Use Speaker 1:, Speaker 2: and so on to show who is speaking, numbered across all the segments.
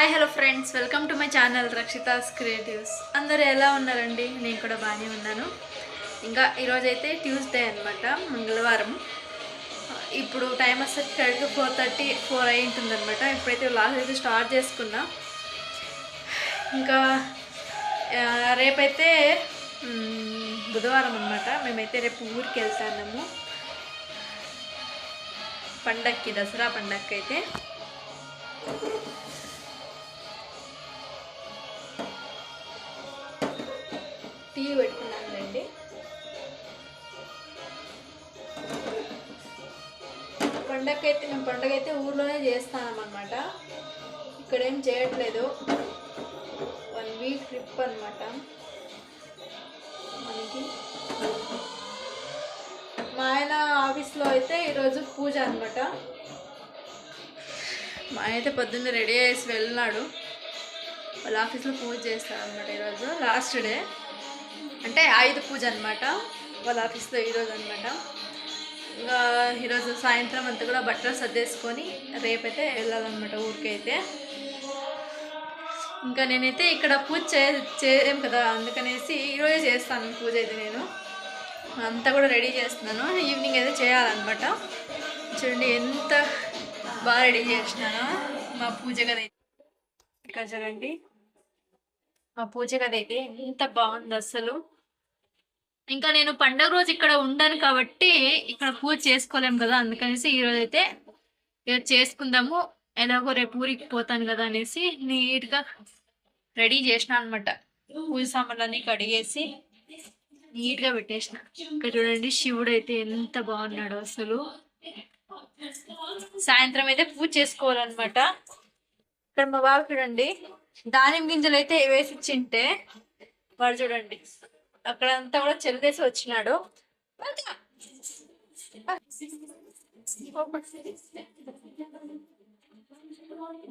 Speaker 1: Hi hello friends, welcome to my channel Rakshitha's creatives. అందరూ ఎలా ఉన్నారండి? నేను కూడా బాగానే ఉన్నాను. ఇంకా ఈరోజైతే ట్యూస్డే అనమాట, మంగళవారం. ఇప్పుడు టైం వచ్చేసరికి కరెక్ట్గా 4:34 అయి ఉంటుందన్నమాట. ఇప్పుడైతే లాస్ట్ అయితే స్టార్ట్ చేసుకున్నా. ఇంకా రేపైతే బుధవారం అనమాట. మేమైతే రేపు ఊరికి వెళ్తాము పండక్కి, దసరా పండక్కి. అయితే టీవీ పెట్టుకున్నాను రండి. మేము పండగ అయితే ఊర్లోనే చేస్తామన్నమాట. ఇక్కడ ఏం చేయట్లేదు. 1 వీక్ ట్రిప్ అనమాట మనకి. మా ఆయన ఆఫీస్లో అయితే ఈరోజు పూజ అనమాట. మా ఆయన అయితే పొద్దున్నే రెడీ అయ్యేసి వెళ్ళినాడు. వాళ్ళ ఆఫీస్లో పూజ చేస్తారనమాట. ఈరోజు లాస్ట్ డే, అంటే ఆయుధ పూజ అనమాట వాళ్ళ ఆఫీస్లో ఈరోజు అనమాట. ఇంకా ఈరోజు సాయంత్రం అంతా కూడా బట్టలు సర్దేసుకొని రేపైతే వెళ్ళాలన్నమాట ఊరికైతే. ఇంకా నేనైతే ఇక్కడ పూజ చేయం కదా, అందుకనేసి ఈరోజే చేస్తాను పూజ. అయితే నేను అంతా కూడా రెడీ చేస్తున్నాను. ఈవినింగ్ అయితే చేయాలన్నమాట. చూడండి ఎంత బాగా రెడీ చేసినాను. మా పూజ గది ఇక్కడ చూడండి, మా పూజ గది అయితే ఎంత బాగుంది అసలు. ఇంకా నేను పండగ రోజు ఇక్కడ ఉండను కాబట్టి ఇక్కడ పూజ చేసుకోలేము కదా, అందుకనేసి ఈరోజు అయితే చేసుకుందాము. ఎలాగో రేపు ఊరికి పోతాను కదా అనేసి నీట్గా రెడీ చేసిన అనమాట. పూజ సామాన్లన్నీ కడిగేసి నీట్గా పెట్టేసిన. ఇక్కడ చూడండి శివుడు అయితే ఎంత బాగున్నాడు అసలు. సాయంత్రం అయితే పూజ చేసుకోవాలన్నమాట. ఇక్కడ మా బాబు చూడండి, దానిమ్మ గింజలు అయితే వేసి ఇచ్చింటే వాడు చూడండి అక్కడంతా కూడా చెల్లేసి వచ్చినాడు.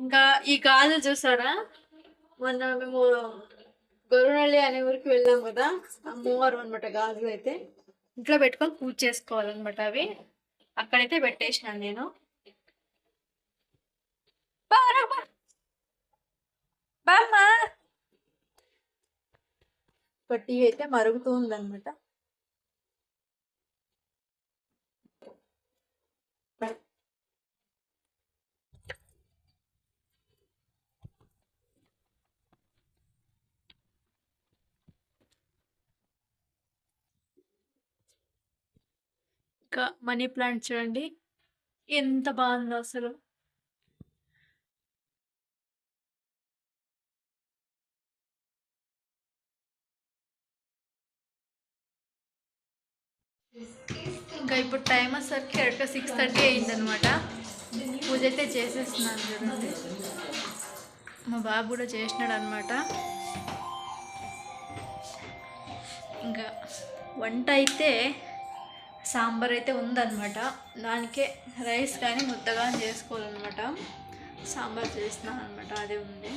Speaker 1: ఇంకా ఈ గాజులు చూసారా, మొన్న మేము గొర్రెనల్లి అనే ఊరికి వెళ్ళాం కదా, అమ్మవారు అనమాట. గాజులు అయితే ఇంట్లో పెట్టుకొని పూజ చేసుకోవాలన్నమాట. అవి అక్కడైతే పెట్టేసినాను నేను. బామ్మా టీ అయితే మరుగుతూ ఉందన్నమాట. ఇంకా మనీ ప్లాంట్ చూడండి ఎంత బాగుందో అసలు. ఇంకా ఇప్పుడు టైం వచ్చేసరికి కరెక్ట్గా 6:30 అయిందనమాట. పూజ అయితే చేసేస్తున్నాను చూడండి. మా బాబు కూడా చేసినాడు అనమాట. ఇంకా వంట అయితే సాంబార్ అయితే ఉందన్నమాట. దానికే రైస్ కానీ ముద్దగా చేసుకోవాలన్నమాట. సాంబార్ చేస్తున్నాను అనమాట. అదే ఉంది,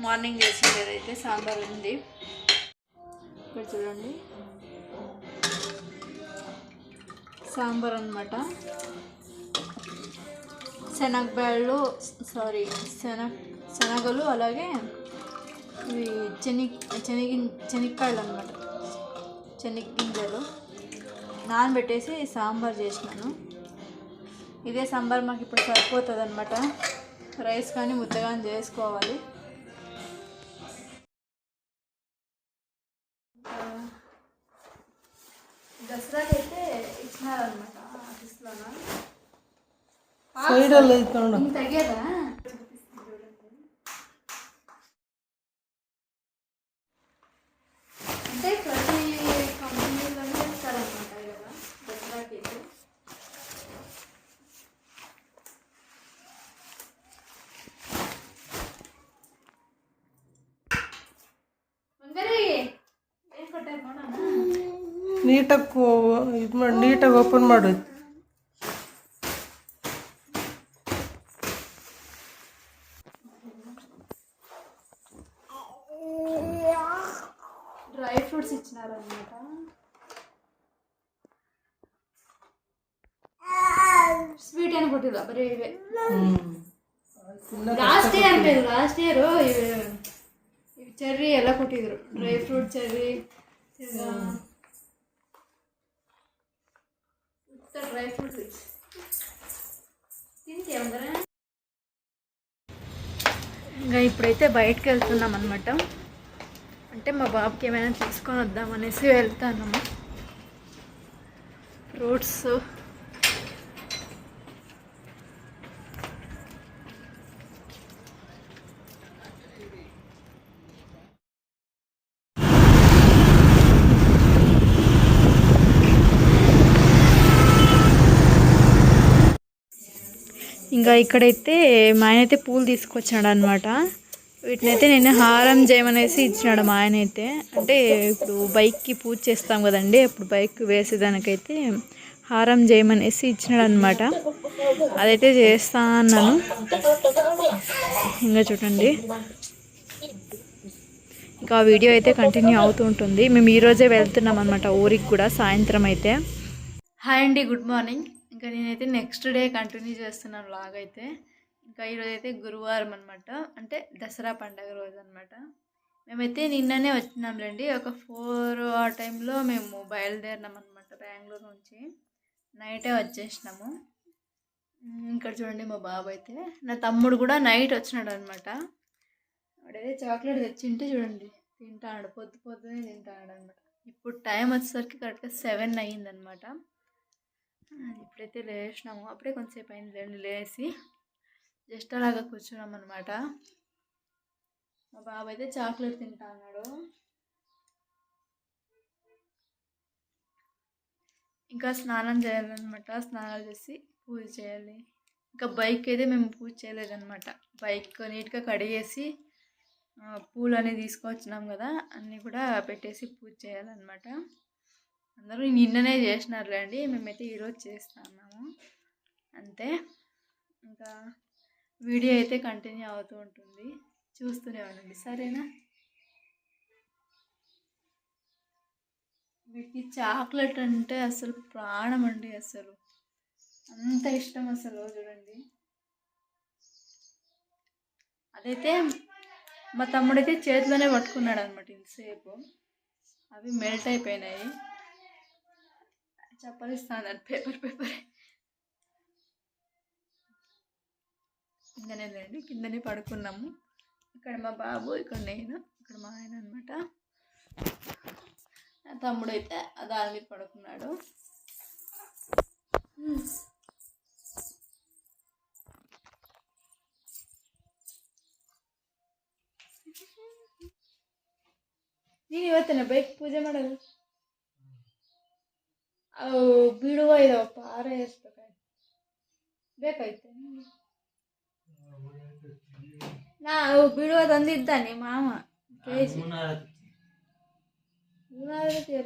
Speaker 1: మార్నింగ్ చేసిండేదైతే సాంబార్ ఉంది. ఇక్కడ చూడండి సాంబార్ అనమాట. శనగలు అలాగే ఇవి శనక్కాయలు అనమాట. శనగ్గింజలు నానబెట్టేసి సాంబార్ చేసినాను. ఇదే సాంబార్ మాకు ఇప్పుడు సరిపోతుంది అనమాట. రైస్ కానీ ముద్ద కానీ చేసుకోవాలి. దసరాకి అయితే ఇచ్చినారనమాట ఆఫీస్లోనా. తగ్గదా అంటే ప్రతి కంపెనీలోనే ఇస్తారనమాట కదా దసరాకి అయితే.
Speaker 2: ನೀಟಾಗಿ ಓಪನ್ ಮಾಡು.
Speaker 1: Dry fruits ఇచ్చినారనమాట. ಸ್ವೀಟ್ ಏನು ಕೊಟ್ಟಿಲ್ಲ, ಬರೀ ಇವೆ. లాస్ట్ ఇయర్ లేదు, లాస్ట్ ఇయర్ చెర్రీ ಎಲ್ಲ ಕೊಟ್ಟಿದ್ರು, dry fruit cherry, dry fruit తింటే అందరూ. ఇంకా ఇప్పుడైతే బయటకు వెళ్తున్నాం అనమాట. అంటే మా బాబుకి ఏమైనా తీసుకొని వద్దామనేసి వెళ్తాను. ఫ్రూట్స్ ఇంకా ఇక్కడైతే మా ఆయన అయితే పూలు తీసుకొచ్చాడు అనమాట. వీటినైతే నేను హారం చేయమనేసి ఇచ్చినాడు మా ఆయన అయితే. అంటే ఇప్పుడు బైక్కి పూజ చేస్తాం కదండి, అప్పుడు బైక్ వేసేదానికైతే హారం చేయమనేసి ఇచ్చినాడు అనమాట. అదైతే చేస్తా అన్నాను. ఇంకా చూడండి, ఇంకా ఆ వీడియో అయితే కంటిన్యూ అవుతూ ఉంటుంది. మేము ఈరోజే వెళ్తున్నాం అనమాట ఊరికి కూడా సాయంత్రం అయితే. హాయ్ అండి, గుడ్ మార్నింగ్. ఇంకా నేనైతే నెక్స్ట్ డే కంటిన్యూ చేస్తున్నాను వ్లాగ్ అయితే. ఇంకా ఈరోజు అయితే గురువారం అనమాట, అంటే దసరా పండగ రోజు అనమాట. మేమైతే నిన్ననే వచ్చినాంలేండి, ఒక 4 ఆ టైంలో మేము బయలుదేరినాం అనమాట బెంగళూరు నుంచి. నైటే వచ్చేసినాము. ఇక్కడ చూడండి మా బాబు అయితే, నా తమ్ముడు కూడా నైట్ వచ్చినాడు అనమాట. వాడైతే చాక్లెట్ తెచ్చింటే చూడండి తింటాడు, పొద్దునే తింటాడు అనమాట. ఇప్పుడు టైం వచ్చేసరికి కరెక్ట్గా 7 అయ్యిందనమాట. ఇప్పుడైతే లేచినాము, అప్పుడే కొంచెంసేపు అయింది లేచి జస్ట్ అలాగా కూర్చున్నాం అనమాట. మా బాబు అయితే చాక్లెట్ తింటా అన్నాడు. ఇంకా స్నానం చేయాలన్నమాట, స్నానాలు చేసి పూజ చేయాలి. ఇంకా బైక్ అయితే మేము పూజ చేయలేదన్నమాట. బైక్ నీట్గా కడిగేసి పూలు అనేది తీసుకొచ్చినాం కదా, అన్నీ కూడా పెట్టేసి పూజ చేయాలన్నమాట. అందరూ నిన్ననే చేసినారులేండి, మేమైతే ఈరోజు చేస్తున్నాము అంతే. ఇంకా వీడియో అయితే కంటిన్యూ అవుతూ ఉంటుంది, చూస్తూనే ఉండండి సరేనా. వీటికి చాక్లెట్ అంటే అసలు ప్రాణం అండి, అసలు అంత ఇష్టం అసలు. చూడండి, అదైతే మా తమ్ముడైతే చేతిలోనే పట్టుకున్నాడు అనమాట ఇంతసేపు. అవి మెల్ట్ అయిపోయినాయి, చప్పరిస్తాను పేపర్ కిందనే లేండి, కిందనే పడుకున్నాము. ఇక్కడ మా బాబు, ఇక్కడ నేను, ఇక్కడ మా ఆయన అనమాట. నా తమ్ముడు అయితే దాని మీద పడుకున్నాడు. ನೀನು ಇವತ್ತೇನೆ ಬೈಕ್ ಪೂಜೆ ಮಾಡೋದು? ಅವು ಬಿಡುವ ಇದಾವಪ್ಪ, ಆರೇ ಎಸ್ಬೇಕಾಯ್ತು ಬೇಕಾಯ್ತು. ನಾವು ಬಿಡುವ ತಂದಿದ್ದಾನೆ ಮಾಮ ಕೆಜಿ.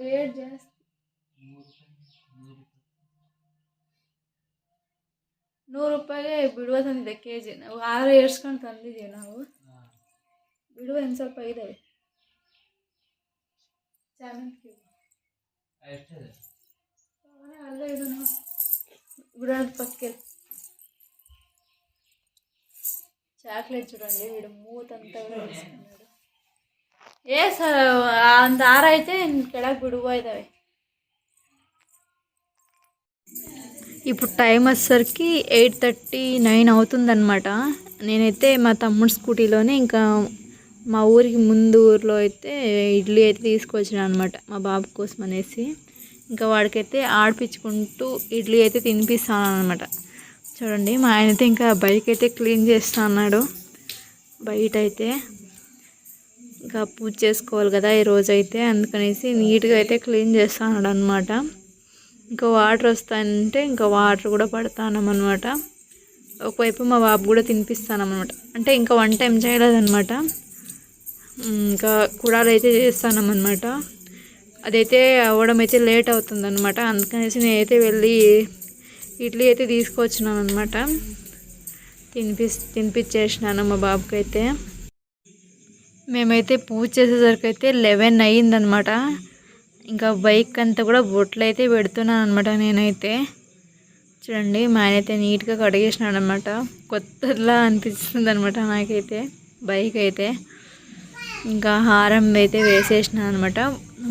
Speaker 1: ರೇಟ್ ಜಾಸ್ತಿ, 100 ರೂಪಾಯಿಗೆ ಬಿಡುವ ತಂದಿದ್ದೆ ಕೆಜಿ. ನಾವು 6 ಏರ್ಸ್ಕೊಂಡು ತಂದಿದ್ದೀವಿ ನಾವು. ಬಿಡುವ ಇನ್ನು ಸ್ವಲ್ಪ ಇದ್ದಾವೆ. చామంతి అల్ల ఇది గుడాది పక్కకి. చాక్లెట్ చూడండి, వీడు మూతంతా కూడా వేసుకున్నాడు. ఏ సార్ అంత ఆరైతే ಕೆಳಗೆ ಬಿಡುವ ಇದ್ದಾವೆ. ఇప్పుడు టైం వచ్చేసరికి 8:39 అవుతుందన్నమాట. నేనైతే మా తమ్ముడు స్కూటీలోనే ఇంకా మా ఊరికి ముందు ఊరిలో అయితే ఇడ్లీ అయితే తీసుకొచ్చాను అనమాట మా బాబు కోసం అనేసి. ఇంకా వాడికైతే ఆడిపించుకుంటూ ఇడ్లీ అయితే తినిపిస్తాను అనమాట. చూడండి, మా ఆయన అయితే ఇంకా బైక్ అయితే క్లీన్ చేస్తా అన్నాడు. బయట అయితే ఇంకా పూజ చేసుకోవాలి కదా ఈరోజు అయితే, అందుకనేసి నీట్గా అయితే క్లీన్ చేస్తా అన్నాడు అనమాట. ఇంకా వాటర్ వస్తాయంటే ఇంకా వాటర్ కూడా పడతానమాట. ఒకవైపు మా బాబు కూడా తినిపిస్తానమాట. అంటే ఇంకా వంట ఏం చేయలేదన్నమాట, ఇంకా కుడాలు అయితే చేస్తానమాట. అదైతే అవ్వడం అయితే లేట్ అవుతుందన్నమాట. అందుకనేసి నేనైతే వెళ్ళి ఇడ్లీ అయితే తీసుకొచ్చినాను అనమాట. తినిపించేసినాను మా బాబుకి అయితే. మేమైతే పూజ చేసేసరికి అయితే 11 అయ్యిందనమాట. ఇంకా బైక్ అంతా కూడా బొట్లు అయితే పెడుతున్నాను అనమాట నేనైతే. చూడండి మా ఆయన అయితే నీట్గా కడిగేసినాడు అనమాట. కొత్తలా అనిపిస్తుంది అనమాట నాకైతే బైక్ అయితే. ఇంకా హారం అయితే వేసేసిన అనమాట.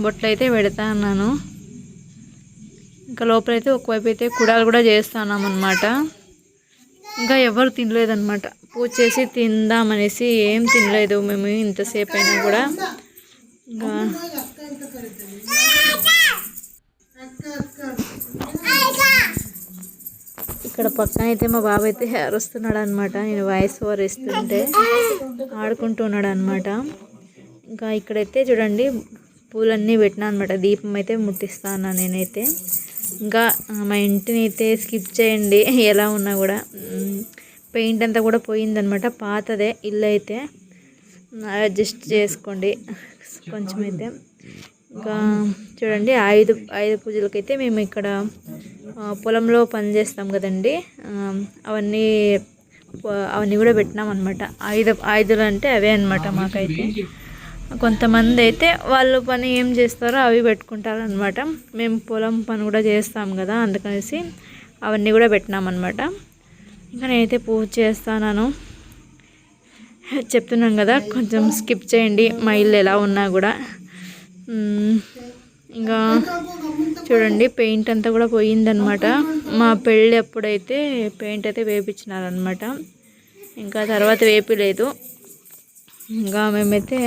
Speaker 1: బొట్లు అయితే పెడతా అన్నాను. ఇంకా లోపలైతే ఒకవైపు అయితే కుడాలు కూడా చేస్తున్నాం అనమాట. ఇంకా ఎవరు తినలేదన్నమాట. పూజ చేసి తిందామనేసి ఏం తినలేదు మేము ఇంతసేపు అయినా కూడా. ఇంకా ఇక్కడ పక్కన అయితే మా బాబు అయితే అరుస్తున్నాడు అనమాట. నేను వాయిస్ ఓవర్ ఇస్తుంటే ఆడుకుంటున్నాడు అనమాట. ఇంకా ఇక్కడైతే చూడండి పూలన్నీ పెట్టినా అనమాట. దీపం అయితే ముట్టిస్తాను నేనైతే. ఇంకా మా ఇంటిని అయితే స్కిప్ చేయండి ఎలా ఉన్నా కూడా. పెయింట్ అంతా కూడా పోయిందనమాట. పాతదే ఇల్లు అయితే అడ్జస్ట్ చేసుకోండి కొంచెం అయితే. ఇంకా చూడండి ఆయుధ పూజలకైతే మేము ఇక్కడ పొలంలో పని చేస్తాం కదండి, అవన్నీ కూడా పెట్టినాం అనమాట. ఆయుధాలు అంటే అవే అనమాట మాకైతే. కొంతమంది అయితే వాళ్ళు పని ఏం చేస్తారో అవి పెట్టుకుంటారనమాట. మేము పొలం పని కూడా చేస్తాం కదా, అందుకనేసి అవన్నీ కూడా పెట్టినామన్నమాట. ఇంకా నేనైతే పూజ చేస్తాను. చెప్తున్నాను కదా కొంచెం స్కిప్ చేయండి మా ఇల్లు ఎలా ఉన్నా కూడా. ఇంకా చూడండి పెయింట్ అంతా కూడా పోయిందనమాట. మా పెళ్ళి అప్పుడైతే పెయింట్ అయితే వేయించినారనమాట. ఇంకా తర్వాత వేయలేదు. ఇంకా మేమైతే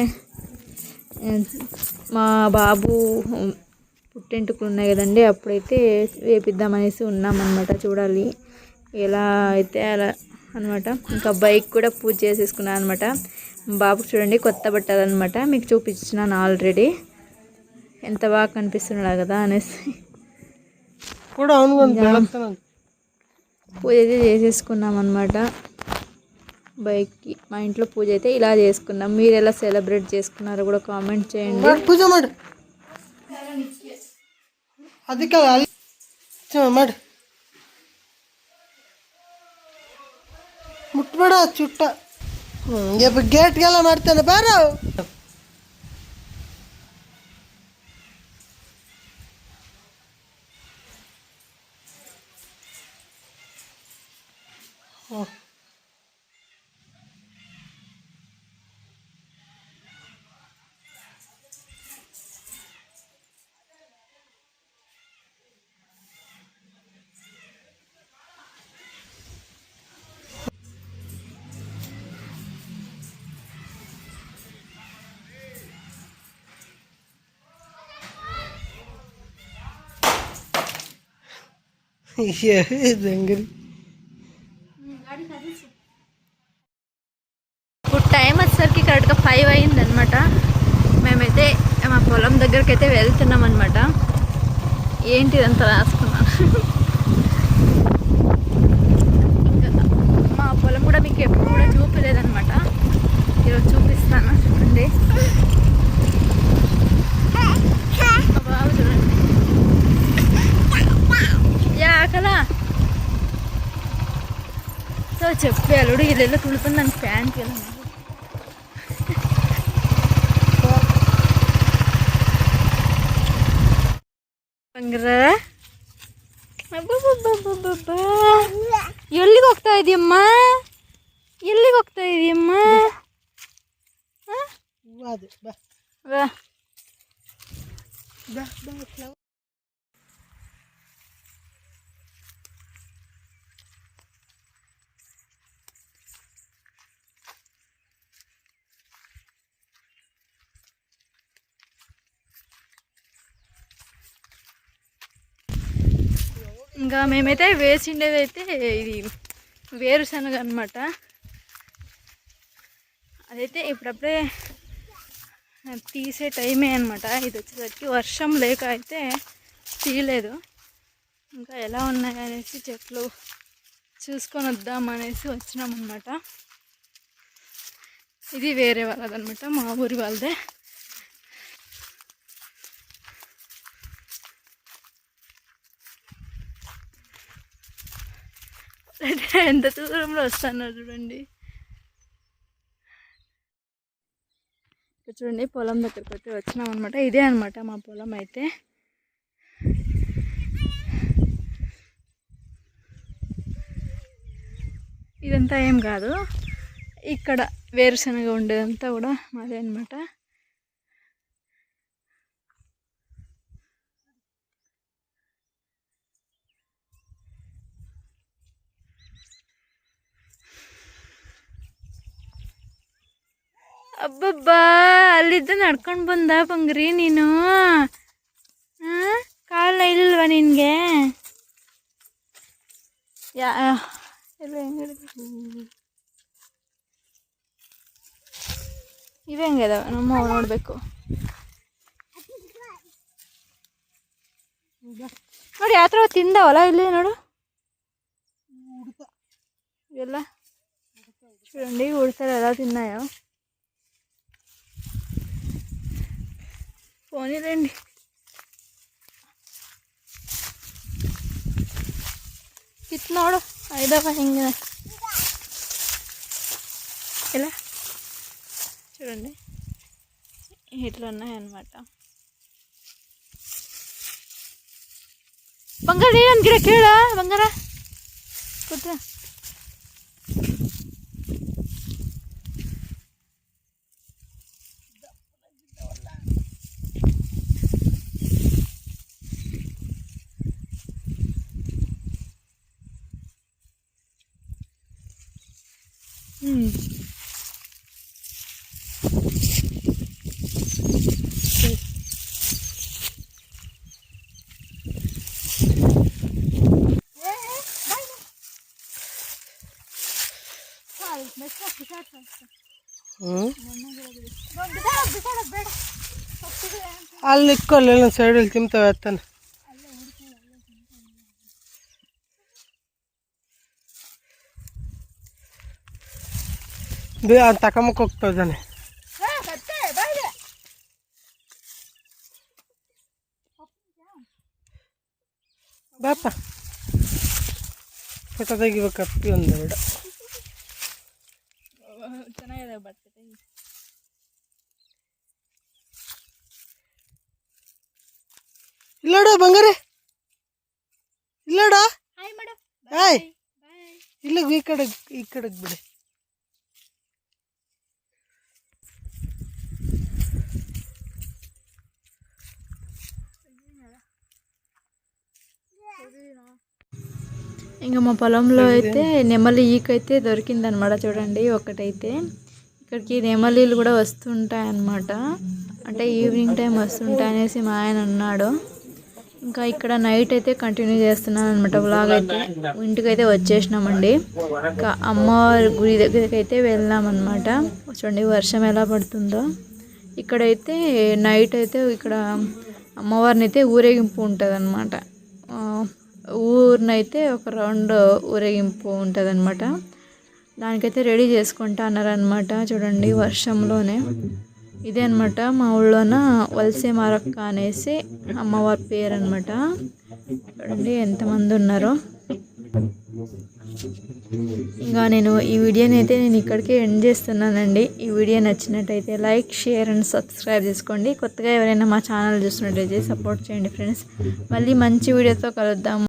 Speaker 1: మా బాబు పుట్టెంటుకులు ఉన్నాయి కదండి, అప్పుడైతే వేపిద్దామనేసి ఉన్నామన్నమాట. చూడాలి ఎలా అయితే అలా అనమాట. ఇంకా బైక్ కూడా పూజ చేసేసుకున్నాను అనమాట. బాబుకి చూడండి కొత్త బట్టలు అనమాట. మీకు చూపించినాను ఆల్రెడీ. ఎంత బాగా కనిపిస్తున్నాడు కదా అనేసి పూజ అయితే చేసేసుకున్నాం అనమాట బైక్కి. మా ఇంట్లో పూజ అయితే ఇలా చేసుకున్నాం. మీరు ఎలా సెలబ్రేట్ చేసుకున్నారో కూడా కామెంట్ చేయండి.
Speaker 2: పూజ మాడు అది కాదు ಮುಟ್ಬೇಡ ಚುಟ್ಟ ಗೇಟ್ಗೆಲ್ಲ ಮಾಡ್ತಾನೆ ಬಾರ.
Speaker 1: ఇప్పుడు టైం వచ్చేసరికి కరెక్ట్గా 5 అయిందనమాట. మేమైతే మా పొలం దగ్గరికి అయితే వెళ్తున్నాం అనమాట. ఏంటి ఇదంతా రాసుకున్నాను. ఇంకా మా పొలం కూడా మీకు ఎప్పుడు కూడా చూపలేదనమాట. ఈరోజు చూపిస్తాను చూడండి. బాబు చూడండి యాకలా సో చెప్పి అల్లుడు ఇల్లు తుడుతున్నాను ఫ్యాన్కి వెళ్ళి. ಎಲ್ಲಿಗೆ ಹೋಗ್ತಾ ಇದೀಯಮ್ಮ? ಎಲ್ಲಿಗೆ ಹೋಗ್ತಾ ಇದೀಯಮ್ಮ? ఇంకా మేమైతే వేసిండేది అయితే ఇది వేరుశనగ అనమాట. అదైతే ఇప్పుడప్పుడే తీసే టైమే అనమాట. ఇది వచ్చేసరికి వర్షం లేక అయితే తీయలేదు. ఇంకా ఎలా ఉన్నాయి అనేసి చెట్లు చూసుకొని వద్దామనేసి వచ్చినామన్నమాట. ఇది వేరే వాళ్ళదనమాట, మా ఊరి వాళ్ళదే. ఎంత దూరంలో వస్తున్నారు చూడండి. చూడండి పొలం దగ్గరికి అయితే వచ్చినాం అనమాట. ఇదే అనమాట మా పొలం అయితే. ఇదంతా ఏం కాదు, ఇక్కడ వేరుశనగ ఉండేదంతా కూడా మాదే అనమాట. ಅಬ್ಬಬ್ಬಾ, ಅಲ್ಲಿದ್ದ ನಡ್ಕೊಂಡು ಬಂದ ಬಂಗ್ರಿ ನೀನು? ಕಾಲ ಇಲ್ವಾ ನಿನಗೆ? ಎಲ್ಲ ಹೆಂಗೆ ಇವೆ ಹೆಂಗೆ ಇದಾವೆ? ನಮ್ಮ ನೋಡಬೇಕು. ನೋಡಿ ಯಾವ ಥರ ತಿಂದವಲ್ಲ ಇಲ್ಲಿ ನೋಡು ಎಲ್ಲ. చూడండి ఉడతలు ఎలా తిన్నాయో. పోనీలేండి. ಕಿತ್ತು ನೋಡು ಐದವ ಹಿಂಗೆ ఇలా చూడండి ఇట్లా ఉన్నాయన్నమాట. ಬಂಗಾರ ಏನಂತ ಗಿಡ ಕೇಳ ಬಂಗಾರ ಕೂತ್ರ.
Speaker 2: ಅಲ್ಲಿ ಇಕ್ಕೊಳ್ಳಿ ಎಲ್ಲ ಸೈಡಲ್ಲಿ ತಿಂತವೆ ಅತ್ತಾನೆ. ತಕೊಂಬಕ್ಕೆ ಹೋಗ್ತಾ ಇದ್ದಾನೆ. ಬಾಪ ಫೋಟೋ ತೆಗಿಬೇಕು ಅಪ್ಪಿ ಒಂದು ಬೇಡ.
Speaker 1: ಚೆನ್ನಾಗಿದೆ ಬಟ್ಟೆ.
Speaker 2: ಇಲ್ಲೋಡ ಬಂಗಾರೆ, ಇಲ್ಲೋಡ. ಹಾಯ್ ಇಲ್ಲ, ಈ ಕಡೆಗೆ ಬಿಡಿ.
Speaker 1: ఇంకా మా పొలంలో అయితే నెమలి ఈకైతే దొరికిందనమాట. చూడండి ఒకటైతే. ఇక్కడికి నెమలీలు కూడా వస్తుంటాయన్నమాట. అంటే ఈవినింగ్ టైం వస్తుంటాయి అనేసి మా ఆయన అన్నాడు. ఇంకా ఇక్కడ నైట్ అయితే కంటిన్యూ చేస్తున్నాను అనమాట వ్లాగ్ అయితే. ఇంటికైతే వచ్చేసినామండి. ఇంకా అమ్మవారి గుడి దగ్గరికి అయితే వెళ్ళామన్నమాట. చూడండి వర్షం ఎలా పడుతుందో. ఇక్కడైతే నైట్ అయితే ఇక్కడ అమ్మవారిని అయితే ఊరేగింపు ఉంటుంది అనమాట. ఊరినైతే ఒక రౌండ్ ఊరేగింపు ఉంటుంది అనమాట. దానికైతే రెడీ చేసుకుంటా అన్నారనమాట. చూడండి వర్షంలోనే. ఇదే అనమాట మా ఊళ్ళోన వలసే మారక్క అనేసి అమ్మవారి పేరు అనమాట. చూడండి ఎంతమంది ఉన్నారో. ఇంకా నేను ఈ వీడియోని అయితే ఇక్కడికే ఎండ్ చేస్తున్నానండి. ఈ వీడియో నచ్చినట్టయితే లైక్, షేర్ అండ్ సబ్స్క్రైబ్ చేసుకోండి. కొత్తగా ఎవరైనా మా ఛానల్ చూస్తున్నట్టయితే సపోర్ట్ చేయండి ఫ్రెండ్స్. మళ్ళీ మంచి వీడియోతో కలుద్దాం.